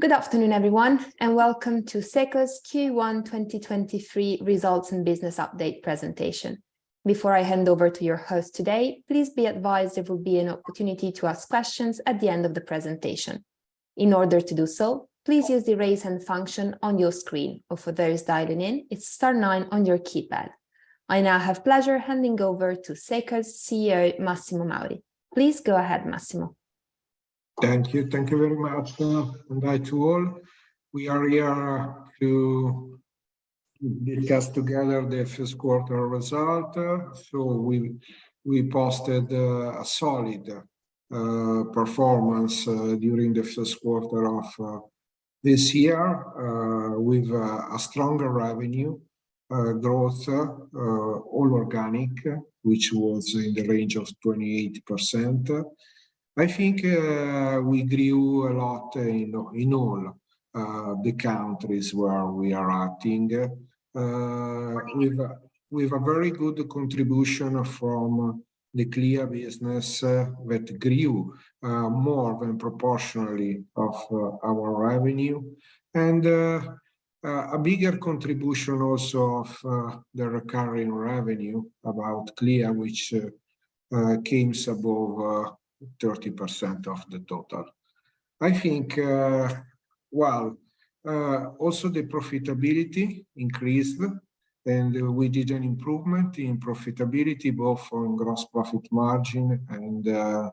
Good afternoon, everyone, and welcome to SECO's Q1 2023 Results and Business Update presentation. Before I hand over to your host today, please be advised there will be an opportunity to ask questions at the end of the presentation. In order to do so, please use the raise hand function on your screen, or for those dialing in, it's star 9 on your keypad. I now have pleasure handing over to SECO's CEO, Massimo Mauri. Please go ahead, Massimo. Thank you very much, and hi to all. We are here to discuss together the first quarter result. So we posted a solid performance during the first quarter of this year with a stronger revenue growth, all organic, which was in the range of 28%. I think we grew a lot in all the countries where we are acting, with a very good contribution from the CLEA business that grew more than proportionally of our revenue, and a bigger contribution also of the recurring revenue about CLEA, which came above 30% of the total. I think, also the profitability increased, and we did an improvement in profitability, both on gross profit margin and the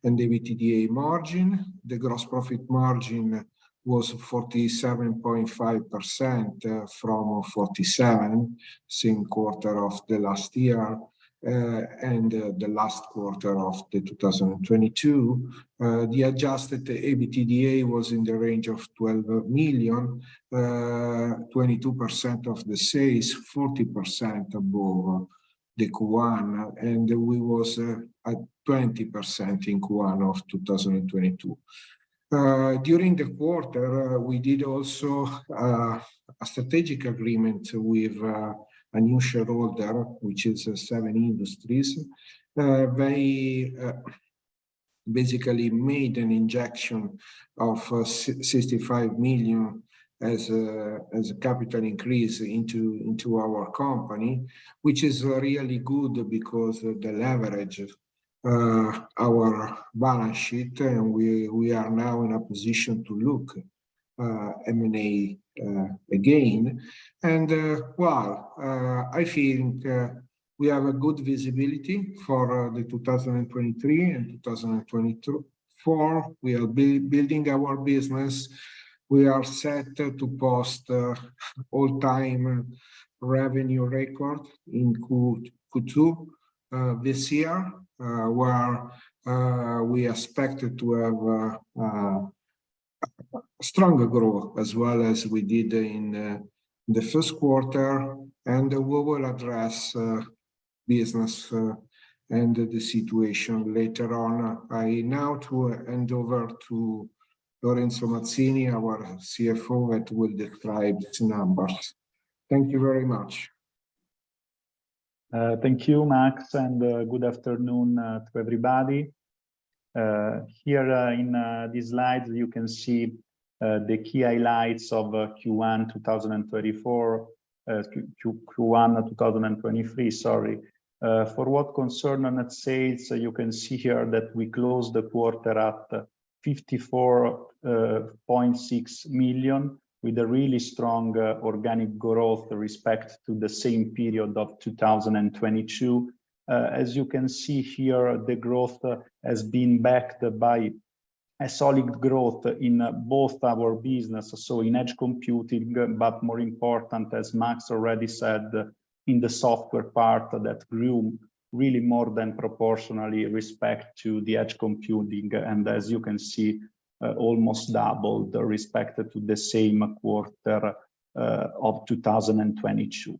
EBITDA margin. The gross profit margin was 47.5% from 47% same quarter of the last year. And the last quarter of the 2022, the adjusted EBITDA was in the range of 12 million, 22% of the sales, 40% above the Q1, and we was at 20% in Q1 of 2022. During the quarter, we did also a strategic agreement with a new shareholder, which is 7 Industries. They basically made an injection of 65 million as a capital increase into our company, which is really good because the leverage our balance sheet, and we are now in a position to look M&A again. And I think we have a good visibility for the 2023 and 2024. We are building our business. We are set to post all-time revenue record in Q2 this year, where we expected to have stronger growth as well as we did in the first quarter, and we will address business and the situation later on. I now hand over to Lorenzo Mazzini, our CFO, that will describe the numbers. Thank you very much. Thank you, Max, and good afternoon to everybody. Here in these slides, you can see the key highlights of Q1 2024, Q1 2023, sorry. For what concern net sales, you can see here that we closed the quarter at 54.6 million, with a really strong organic growth with respect to the same period of 2022. As you can see here, the growth has been backed by a solid growth in both our business, so in edge computing, but more important, as Max already said, in the software part that grew really more than proportionally respect to the edge computing, and as you can see, almost doubled respect to the same quarter of 2022.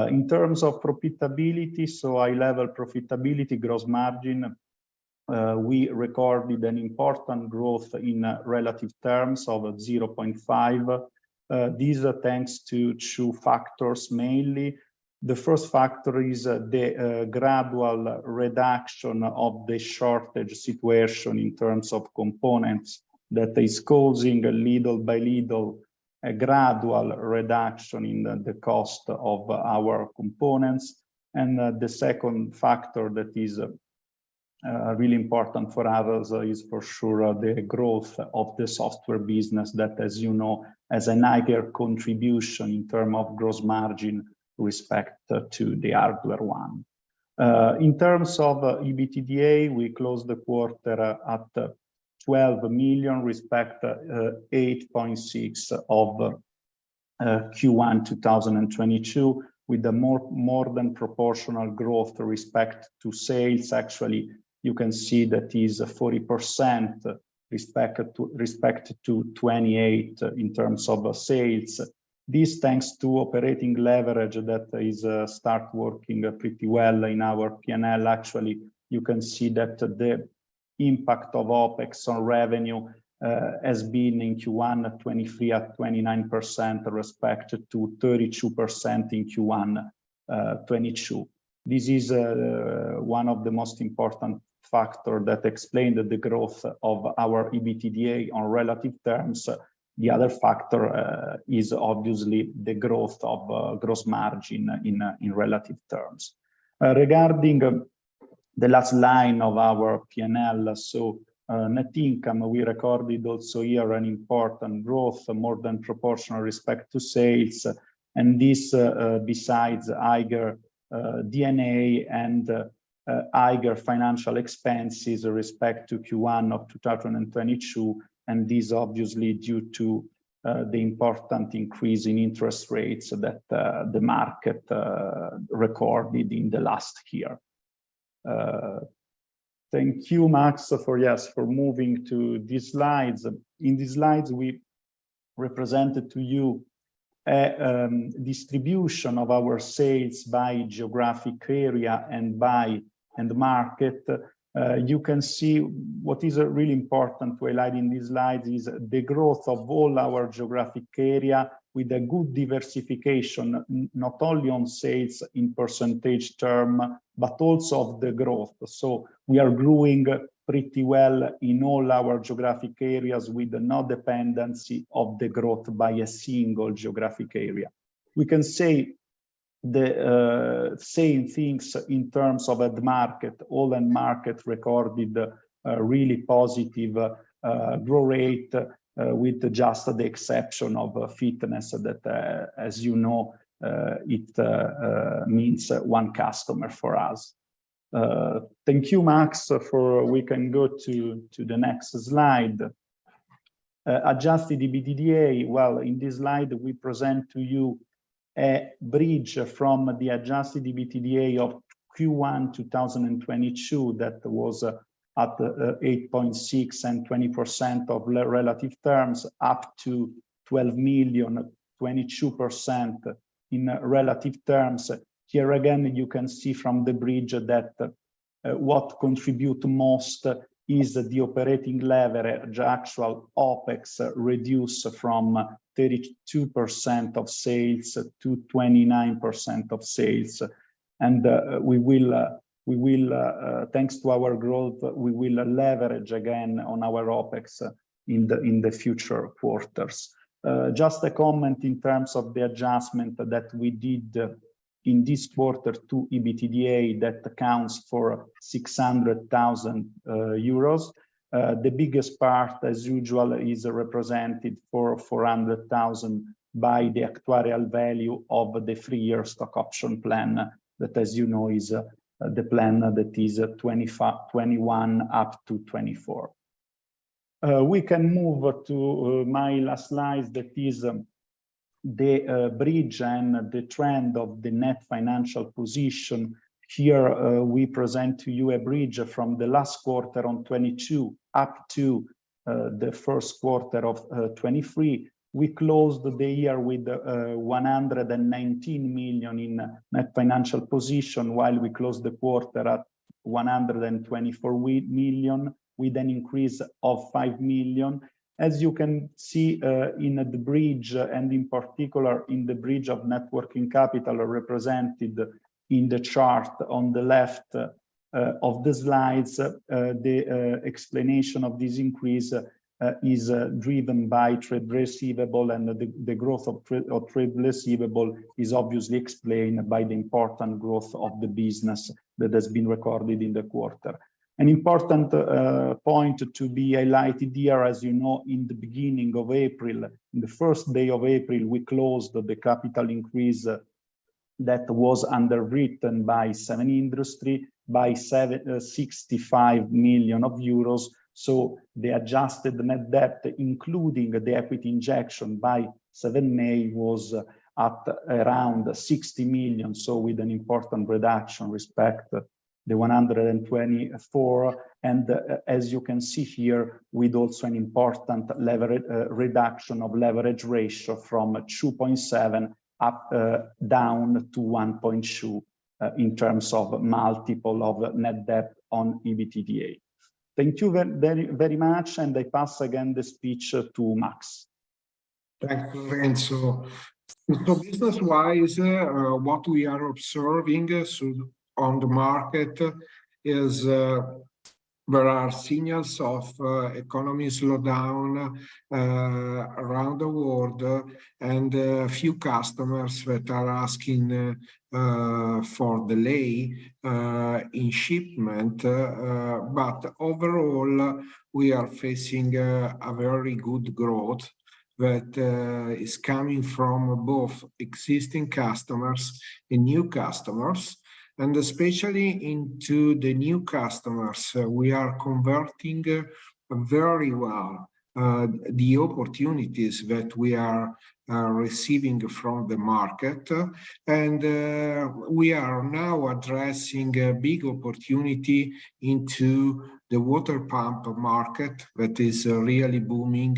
In terms of profitability, so high-level profitability, gross margin, we recorded an important growth in relative terms of 0.5. These are thanks to two factors mainly. The first factor is the gradual reduction of the shortage situation in terms of components that is causing a little by little a gradual reduction in the cost of our components. And the second factor that is really important for us is for sure the growth of the software business that, as you know, has a higher contribution in terms of gross margin respect to the hardware one. In terms of EBITDA, we closed the quarter at 12 million respect 8.6 of Q1 2022, with a more than proportional growth respect to sales. Actually, you can see that is 40% respect to 28 in terms of sales. This thanks to operating leverage that is start working pretty well in our P&L. Actually, you can see that the impact of OPEX on revenue has been in Q1 23 at 29% respect to 32% in Q1 22. This is one of the most important factor that explained the growth of our EBITDA on relative terms. The other factor is obviously the growth of gross margin in relative terms. Regarding the last line of our P&L, so net income, we recorded also here an important growth, more than proportional respect to sales, and this besides higher D&A and higher financial expenses respect to Q1 of 2022, and this obviously due to the important increase in interest rates that the market recorded in the last year. Thank you, Max, for moving to these slides. In these slides, we represented to you a distribution of our sales by geographic area and by end market. You can see what is really important to highlight in these slides is the growth of all our geographic area with a good diversification, not only on sales in percentage term, but also of the growth. So we are growing pretty well in all our geographic areas with no dependency of the growth by a single geographic area. We can say the same things in terms of end market. All end market recorded a really positive growth rate with just the exception of fitness that, as you know, it means one customer for us. Thank you, Max, we can go to the next slide. Adjusted EBITDA, well, in this slide, we present to you a bridge from the adjusted EBITDA of Q1 2022 that was at 8.6 and 20% of relative terms up to 12 million, 22% in relative terms. Here again, you can see from the bridge that what contribute most is the operating leverage. Actual OPEX reduced from 32% of sales to 29% of sales. And we will thanks to our growth, we will leverage again on our OPEX in the future quarters. Just a comment in terms of the adjustment that we did in this quarter to EBITDA that accounts for 600,000 euros. The biggest part, as usual, is represented for 400,000 by the actuarial value of the 3-year stock option plan that, as you know, is the plan that is 21 up to 24. We can move to my last slide, that is the bridge and the trend of the net financial position. Here we present to you a bridge from the last quarter on 22 up to the first quarter of 23. We closed the year with 119 million in net financial position, while we closed the quarter at 124 million with an increase of 5 million. As you can see in the bridge, and in particular in the bridge of net working capital represented in the chart on the left of the slides, the explanation of this increase is driven by trade receivable, and the growth of trade receivable is obviously explained by the important growth of the business that has been recorded in the quarter. An important point to be highlighted here, as you know, in the beginning of April, in the first day of April, we closed the capital increase that was underwritten by 7 Industry by 65 million euros. So the adjusted net debt, including the equity injection by 7 May, was at around 60 million. So with an important reduction respect the 124, and as you can see here, with also an important leverage reduction of leverage ratio from 2.7 up down to 1.2 in terms of multiple of net debt on EBITDA. Thank you very much, and I pass again the speech to Max. Thanks, Lorenzo. So business-wise, what we are observing on the market is there are signals of economy slowdown around the world, and a few customers that are asking for delay in shipment. But overall, we are facing a very good growth that is coming from both existing customers and new customers. And especially into the new customers, we are converting very well the opportunities that we are receiving from the market. And we are now addressing a big opportunity into the water pump market that is really booming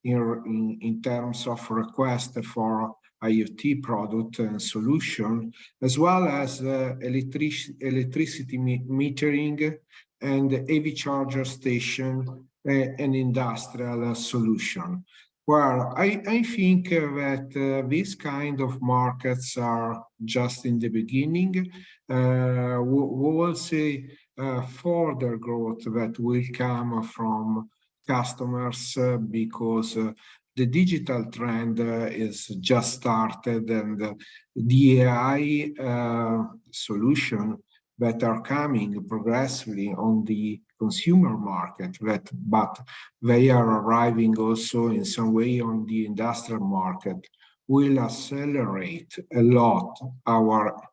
in terms of request for IoT product and solution, as well as electricity metering and EV charger station and industrial solution. Well, I think that these kind of markets are just in the beginning. We will see further growth that will come from customers because the digital trend is just started, and the AI solution that are coming progressively on the consumer market, but they are arriving also in some way on the industrial market, will accelerate a lot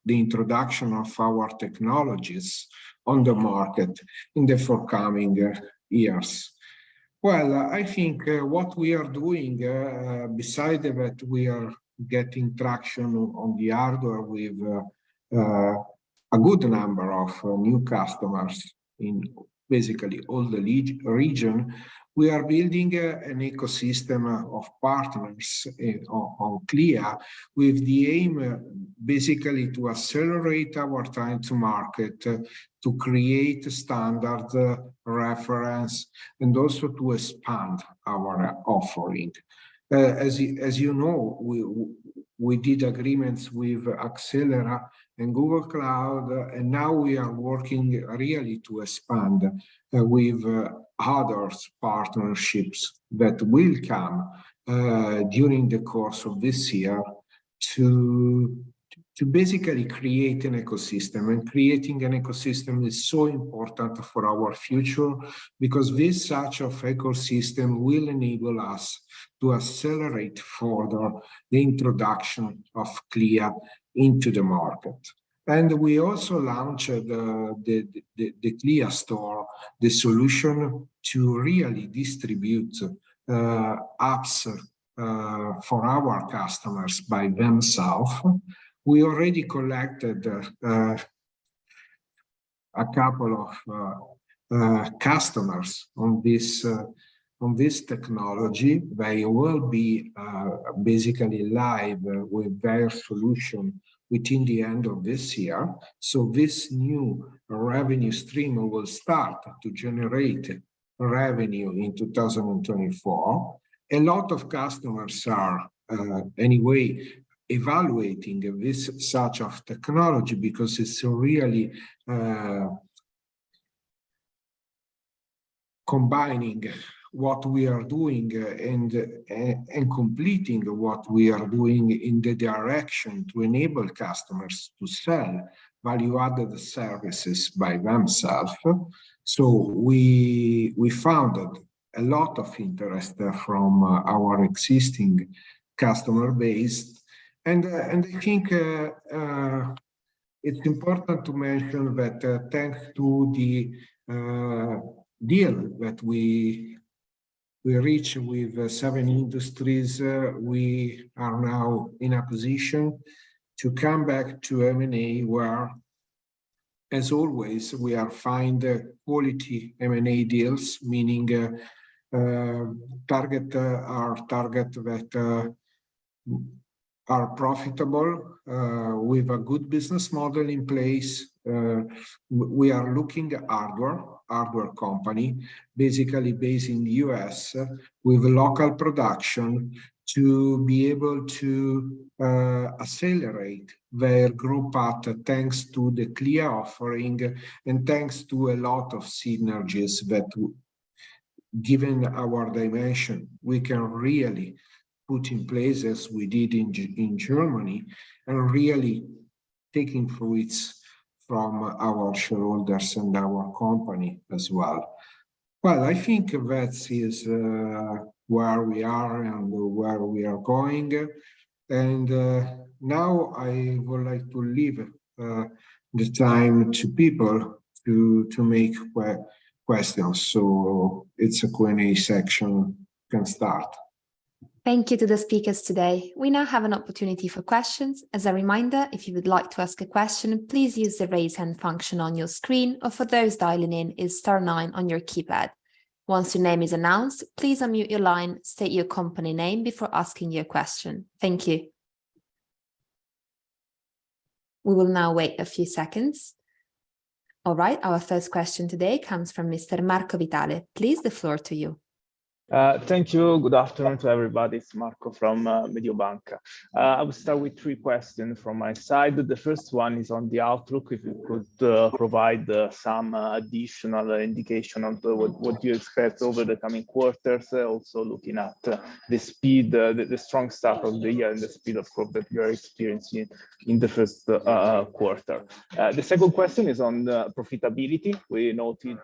the introduction of our technologies on the market in the forthcoming years. Well, I think what we are doing, besides that we are getting traction on the hardware with a good number of new customers in basically all the region, we are building an ecosystem of partners on CLEA with the aim basically to accelerate our time to market, to create standard reference, and also to expand our offering. As you know, we did agreements with Accelera and Google Cloud, and now we are working really to expand with other partnerships that will come during the course of this year to basically create an ecosystem. And creating an ecosystem is so important for our future, because this such of ecosystem will enable us to accelerate further the introduction of CLEA into the market. And we also launched the CLEA store, the solution to really distribute apps for our customers by themselves. We already collected a couple of customers on this technology. They will be basically live with their solution within the end of this year. So this new revenue stream will start to generate revenue in 2024. A lot of customers are anyway evaluating this such of technology because it's really combining what we are doing and completing what we are doing in the direction to enable customers to sell value-added services by themselves. So we found a lot of interest from our existing customer base, and I think it's important to mention that thanks to the deal that we reached with 7 industries, we are now in a position to come back to M&A where, as always, we are find quality M&A deals, meaning target that are profitable with a good business model in place. We are looking at hardware company, basically based in the US, with local production to be able to accelerate their growth path thanks to the CLEA offering and thanks to a lot of synergies that, given our dimension, we can really put in place as we did in Germany, and really taking fruits from our shareholders and our company as well. Well, I think that is where we are and where we are going. And now I would like to leave the time to people to make questions. So it's a Q&A section, can start. Thank you to the speakers today. We now have an opportunity for questions. As a reminder, if you would like to ask a question, please use the raise hand function on your screen, or for those dialing in, is *9 on your keypad. Once your name is announced, please unmute your line, state your company name before asking your question. Thank you. We will now wait a few seconds. All right, our first question today comes from Mr. Marco Vitale. Please, the floor to you. Thank you. Good afternoon to everybody. It's Marco from Mediobanca. I will start with 3 questions from my side. The first one is on the outlook. If you could provide some additional indication on what you expect over the coming quarters, also looking at the speed, the strong start of the year and the speed of growth that you are experiencing in the first quarter. The second question is on profitability. We noted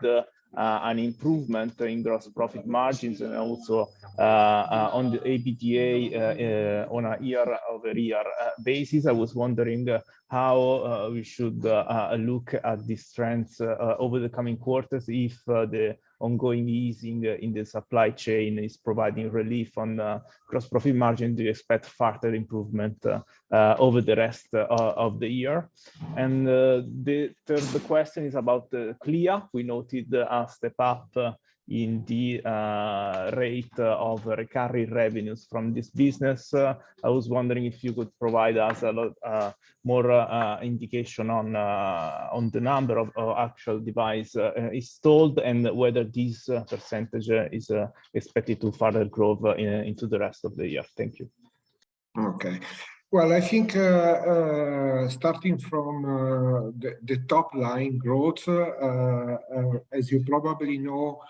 an improvement in gross profit margins and also on the EBITDA on a year-over-year basis. I was wondering how we should look at these trends over the coming quarters, if the ongoing easing in the supply chain is providing relief on gross profit margin. Do you expect further improvement over the rest of the year? And the third question is about the CLEA. We noted a step up in the rate of recurring revenues from this business. I was wondering if you could provide us a lot more indication on the number of actual device installed, and whether this percentage is expected to further grow into the rest of the year. Thank you. Okay. Well, I think starting from the top line growth, as you probably know,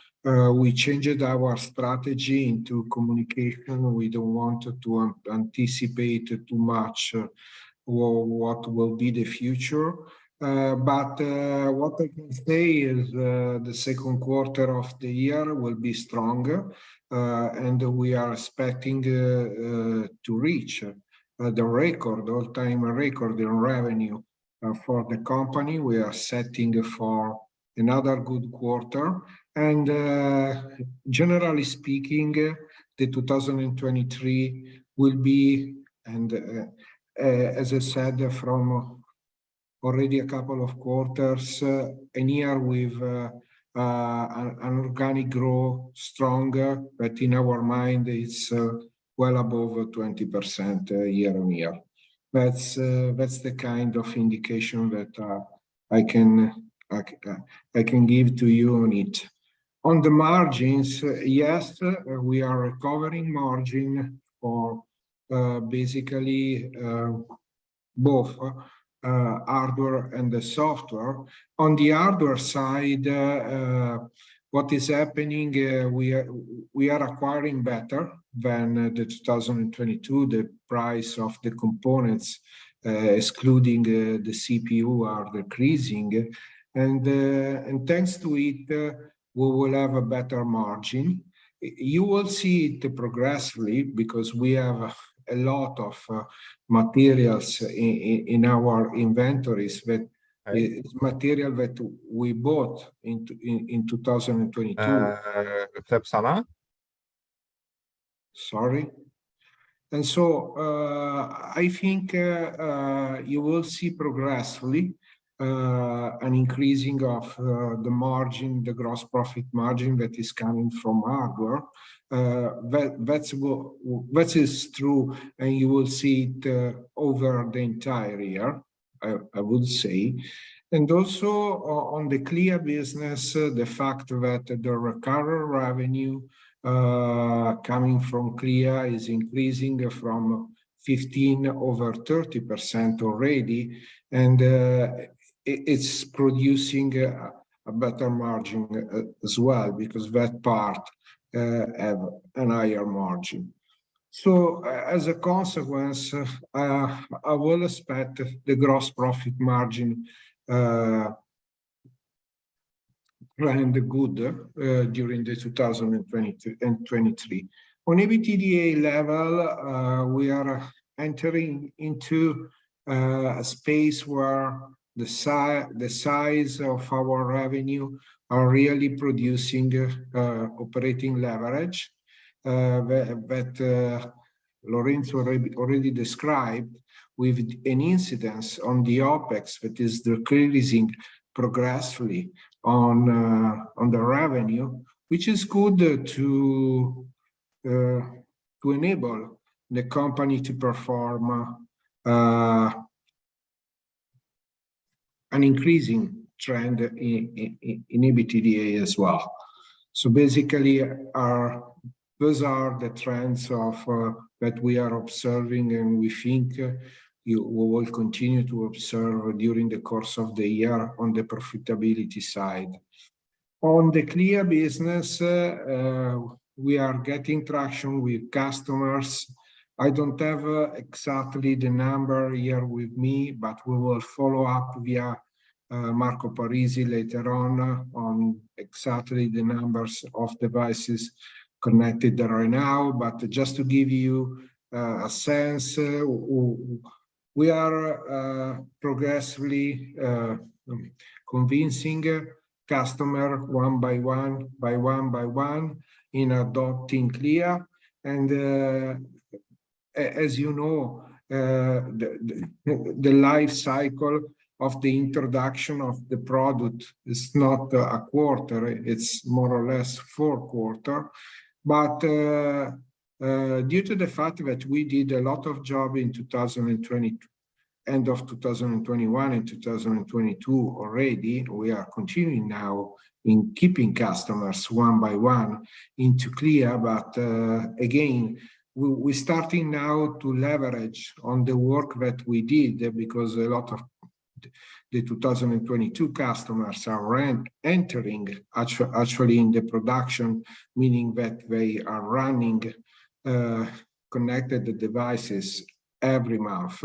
we changed our strategy into communication. We don't want to anticipate too much what will be the future. But what I can say is the second quarter of the year will be stronger, and we are expecting to reach the all-time record in revenue for the company. We are setting for another good quarter, and generally speaking, the 2023 will be, and as I said, from already a couple of quarters, a year with an organic growth stronger, but in our mind it's well above 20% year on year. That's the kind of indication that I can give to you on it. On the margins, yes, we are recovering margin for basically both hardware and the software. On the hardware side, what is happening, we are acquiring better than the 2022. The price of the components, excluding the CPU, are decreasing, and thanks to it, we will have a better margin. You will see it progressively because we have a lot of materials in our inventories that is material that we bought in 2022. Klepsana? Sorry. And so I think you will see progressively an increasing of the margin, the gross profit margin that is coming from hardware. That is true, and you will see it over the entire year, I would say. And also on the CLEA business, the fact that the recurring revenue coming from CLEA is increasing from 15 over 30% already, and it's producing a better margin as well, because that part have a higher margin. So as a consequence, I will expect the gross profit margin trend good during the 2022 and 23. On EBITDA level, we are entering into a space where the size of our revenue are really producing operating leverage that Lorenzo already described, with an incidence on the OPEX that is decreasing progressively on the revenue, which is good to enable the company to perform an increasing trend in EBITDA as well. So basically, those are the trends of that we are observing, and we think we will continue to observe during the course of the year on the profitability side. On the CLEA business, we are getting traction with customers. I don't have exactly the number here with me, but we will follow up via Marco Parisi later on exactly the numbers of devices connected right now. But just to give you a sense, we are progressively convincing customer one by one in adopting CLEA. And as you know, the life cycle of the introduction of the product is not a quarter, it's more or less 4 quarters. But due to the fact that we did a lot of job in 2020, end of 2021 and 2022 already, we are continuing now in keeping customers one by one into CLEA. But again, we're starting now to leverage on the work that we did, because a lot of the 2022 customers are entering actually in the production, meaning that they are running connected devices every month.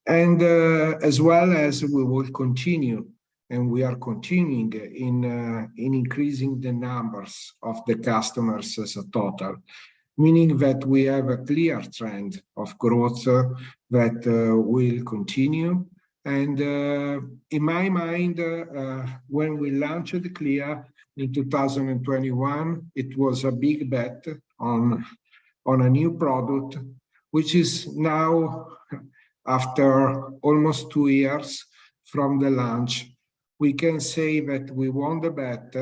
And as well as we will continue, and we are continuing in increasing the numbers of the customers as a total, meaning that we have a clear trend of growth that will continue. And in my mind, when we launched the CLEA in 2021, it was a big bet on a new product, which is now, after almost 2 years from the launch, we can say that we won the bet.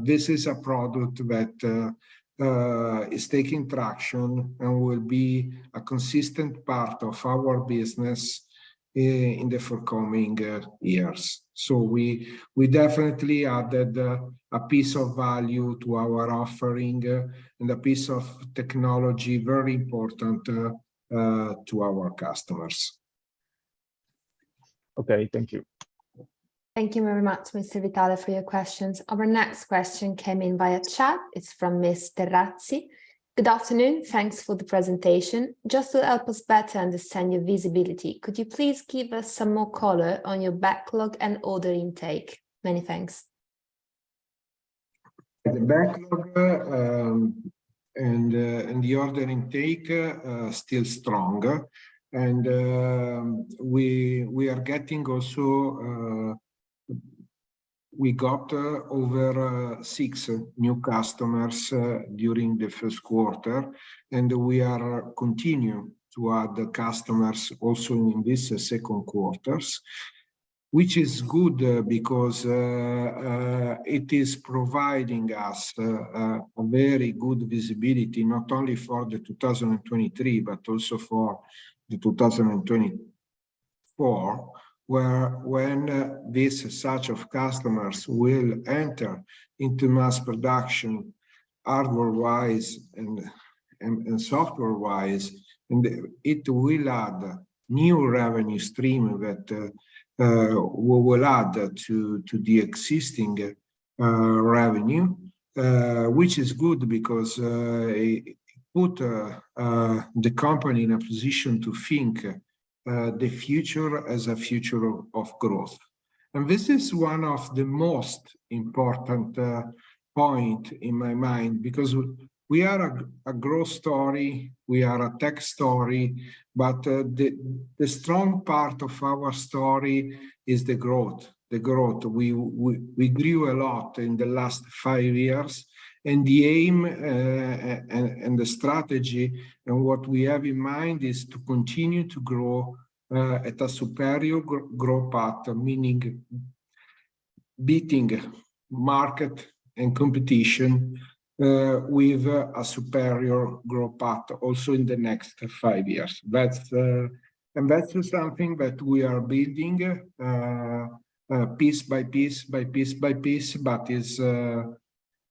This is a product that is taking traction and will be a consistent part of our business in the forthcoming years. So we definitely added a piece of value to our offering and a piece of technology very important to our customers. Okay, thank you. Thank you very much, Mr. Vitale, for your questions. Our next question came in via chat. It's from Ms. Terrazzi. Good afternoon. Thanks for the presentation. Just to help us better understand your visibility, could you please give us some more color on your backlog and order intake? Many thanks. The backlog and the order intake still strong, and we are getting also. We got over 6 new customers during the first quarter, and we are continue to add customers also in this second quarters, which is good because it is providing us a very good visibility, not only for the 2023, but also for the 2024. Where when this such of customers will enter into mass production, hardware-wise and software-wise, and it will add new revenue stream that we will add to the existing revenue, which is good because it put the company in a position to think the future as a future of growth. And this is one of the most important point in my mind, because we are a growth story, we are a tech story, but the strong part of our story is the growth. The growth. We grew a lot in the last 5 years, and the aim and the strategy and what we have in mind is to continue to grow at a superior growth path, meaning beating market and competition with a superior growth path also in the next 5 years. That's something that we are building piece by piece, but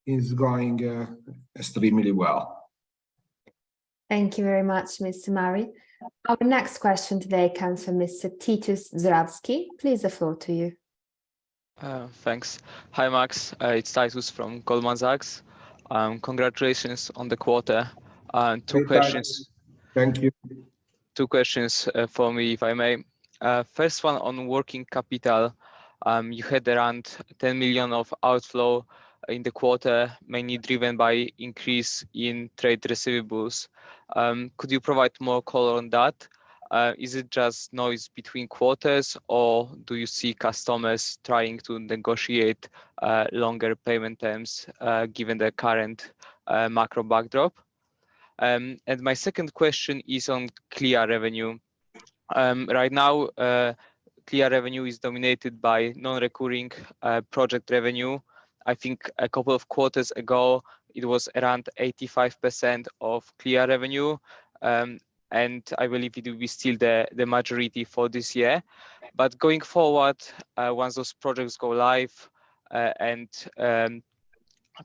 is going extremely well. Thank you very much, Mr. Mauri. Our next question today comes from Mr. Titus Zdravsky. Please, the floor to you. Thanks. Hi, Max. It's Titus from Goldman Sachs. Congratulations on the quarter. Two questions. Thank you. Two questions for me, if I may. First one on working capital. You had around 10 million of outflow in the quarter, mainly driven by increase in trade receivables. Could you provide more color on that? Is it just noise between quarters, or do you see customers trying to negotiate longer payment terms given the current macro backdrop? And my second question is on CLEA revenue. Right now, CLEA revenue is dominated by non-recurring project revenue. I think a couple of quarters ago, it was around 85% of CLEA revenue. And I believe it will be still the majority for this year. But going forward, once those projects go live and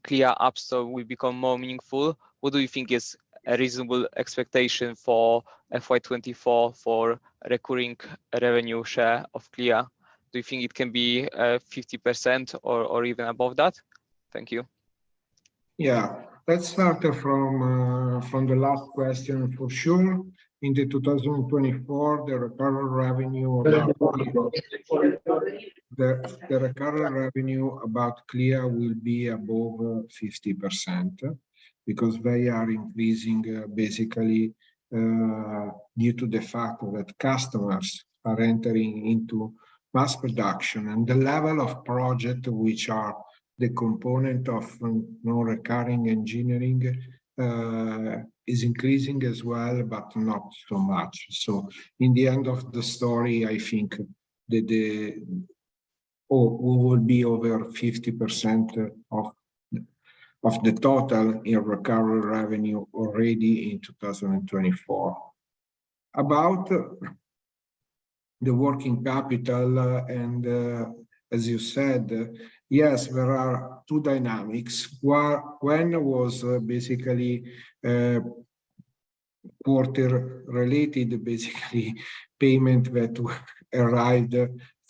CLEA App Store will become more meaningful, what do you think is a reasonable expectation for FY24 for recurring revenue share of CLEA? Do you think it can be 50% or even above that? Thank you. Yeah, let's start from the last question for sure. In the 2024, the recurrent revenue about CLEA will be above 50% because they are increasing basically due to the fact that customers are entering into mass production, and the level of project which are the component of non-recurring engineering is increasing as well, but not so much. So in the end of the story, I think that we will be over 50% of the total in recurring revenue already in 2024. About the working capital and as you said, yes, there are two dynamics. One was basically quarter related, basically payment that arrived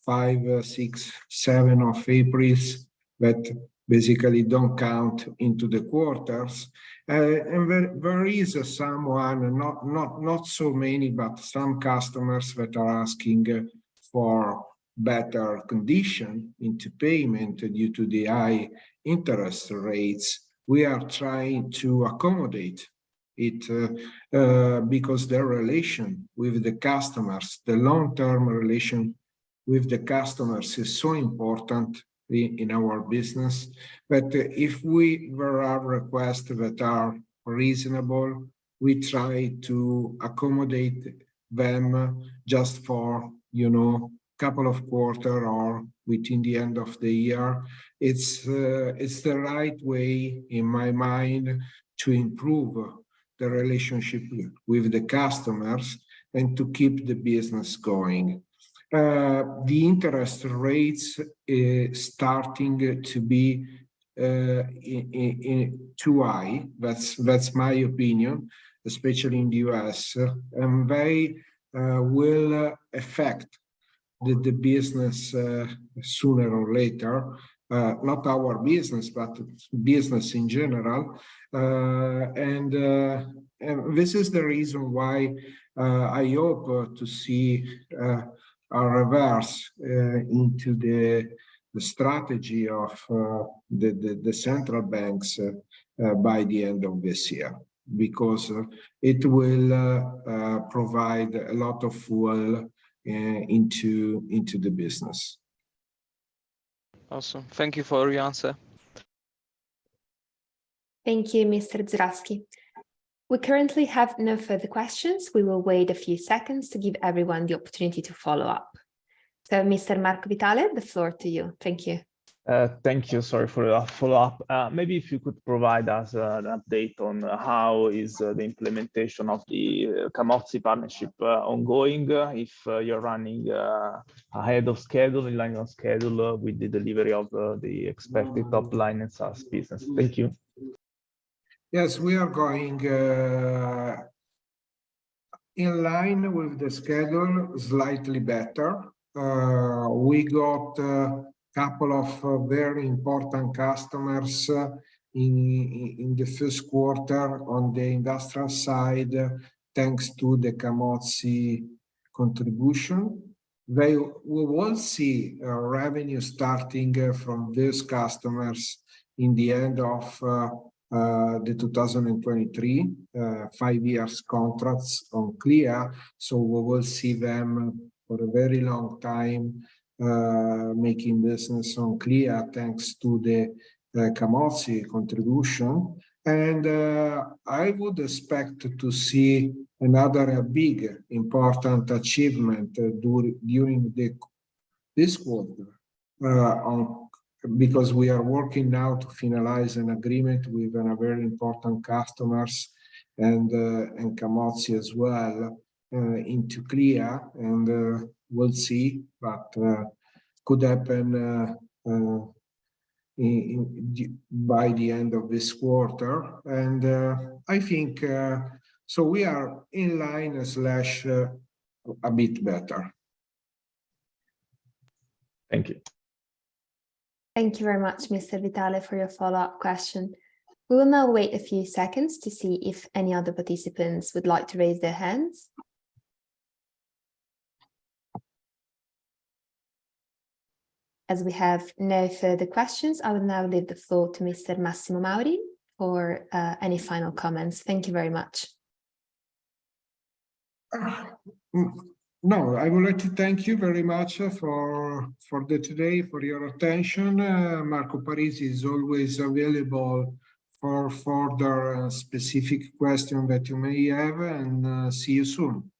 5, 6, 7 of Aprils that basically don't count into the quarters. And there is someone, not so many, but some customers that are asking for better condition into payment due to the high interest rates. We are trying to accommodate it because their relation with the customers, the long-term relation with the customers is so important in our business. But if there are requests that are reasonable, we try to accommodate them just for, couple of quarters or within the end of the year. It's the right way, in my mind, to improve the relationship with the customers and to keep the business going. The interest rates starting to be too high. That's my opinion, especially in the US, and they will affect the business sooner or later. Not our business, but business in general. And this is the reason why I hope to see a reverse into the strategy of the central banks by the end of this year, because it will provide a lot of fuel into the business. Awesome. Thank you for your answer. Thank you, Mr. Zdraski. We currently have no further questions. We will wait a few seconds to give everyone the opportunity to follow up. So, Mr. Marco Vitale, the floor to you. Thank you. Thank you. Sorry for the follow-up. Maybe if you could provide us an update on how is the implementation of the Camozzi partnership ongoing, if you're running ahead of schedule, in line of schedule with the delivery of the expected top line and SaaS business. Thank you. Yes, we are going in line with the schedule, slightly better. We got couple of very important customers in the first quarter on the industrial side, thanks to the Camozzi contribution. We will see revenue starting from these customers in the end of the 2023 5 years contracts on CLEA. So we will see them for a very long time making business on CLEA thanks to the Camozzi contribution. And I would expect to see another big important achievement during this quarter because we are working now to finalize an agreement with a very important customers and Camozzi as well into CLEA, and we'll see, but could happen by the end of this quarter. And I think so we are in line / a bit better. Thank you. Thank you very much, Mr. Vitale, for your follow-up question. We will now wait a few seconds to see if any other participants would like to raise their hands. As we have no further questions, I will now leave the floor to Mr. Massimo Mauri for any final comments. Thank you very much. No, I would like to thank you very much for today, for your attention. Marco Parisi is always available for further specific questions that you may have, and see you soon.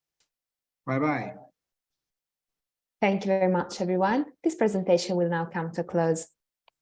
Bye-bye. Thank you very much, everyone. This presentation will now come to a close.